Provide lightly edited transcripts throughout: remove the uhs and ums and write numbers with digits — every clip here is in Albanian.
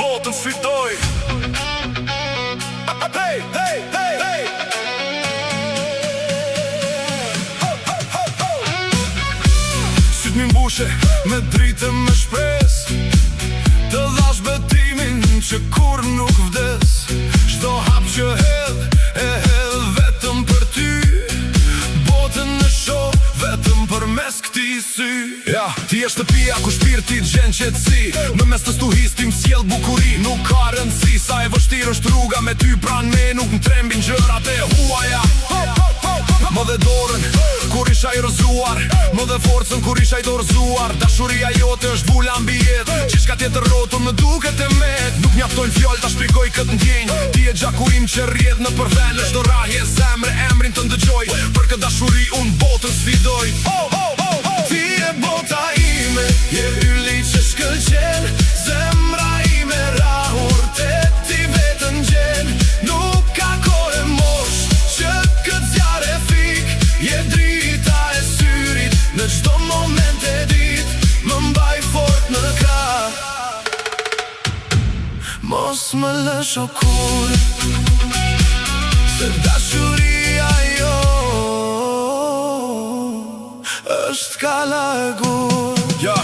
Botën fitoj. Hey, hey, hey, hey. Sytë mi mbushe me dritë me shpres, të dhash betimin që kur nuk vdes. Çdo hap që hedh vetëm për ty, botën në shoh vetëm për mes këti sy. Ja, ti e shtëpia ku shpirti gjen qetësi, në mes të stuhis ti m'sjell bukuri. Nuk ka rëndësi sa e vështirë është rruga me ty pran me, nuk m'trembin gjërat e huaja. Më dhe dorën kur isha i rëzuar, më dhe forcën kur isha i dorëzuar. Dashuria jote është vula mbi jetë, qishka tjetër rrotur më duket e met. Nuk mjaftojnë fjoll ta shpjegoj këtë ndjenjë, ti e gjaku im që rrjedh në përven. Në çdo rahje zemre emrin të ndëgjoj, për këtë dashuri unë botën sfidoj. Ti e bota ime, je ylli që shkëlqen, zemra ime rahur te ti vetën gjen. Nuk ka kohë mosh që këtë zjarë e fik, je drita e syrit në çdo moment e dit, më mbaj fort në krah. Mos më lësh o kur, se dashuria jo është kala e gur. Ja,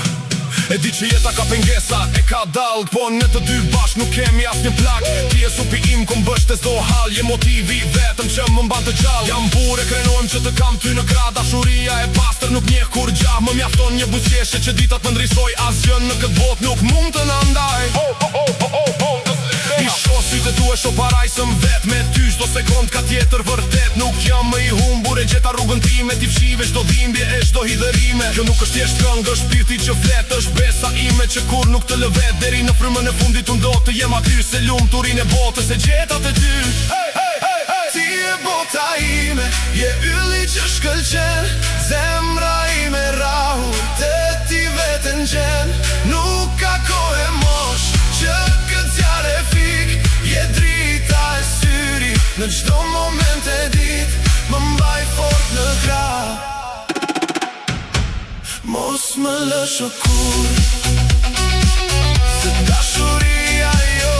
e di që jeta ka pengesa, e ka dallë, po në të dy bashk nuk kemi asnjë plak. Ti e supi im ku m'bësh të zdo hal, je motivi vetëm që më mban të gjall. Jam bure krenojmë që të kam ty në krah, dashuria e pastër nuk njeh kur gjah. Më mjafton një buzëqeshje që ditat më ndrisoj, asgjë në këtë botë nuk mund të na ndaj. I shoh sytë tu e shoh parajsëm vet, me ty çdo sekond ka tjetër vërtet. Nuk jam më i humbur, e gjeta rrugën time, ti fshive çdo dhimbje e çdo hidhërime. Kjo nuk është thjesht këngë, është shpirti që flet, është besa ime që kur nuk të lë vet. Deri në frymën e fundit unë do të jem aty, se lumturinë e botës e gjeta te ty. Ti e bota ime, je ylli që shkëlqen, zemra ime rahur te ti vetën gjen. Nuk ka kohë mosh që këtë zjarë e fik, je drita e syrit në çdo moment e dit, më mbaj fort në krah. Mos më lësh o kur, se dashuria jo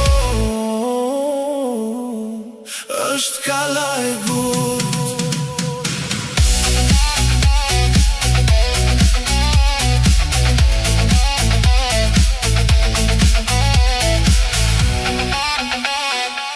është kala e gur.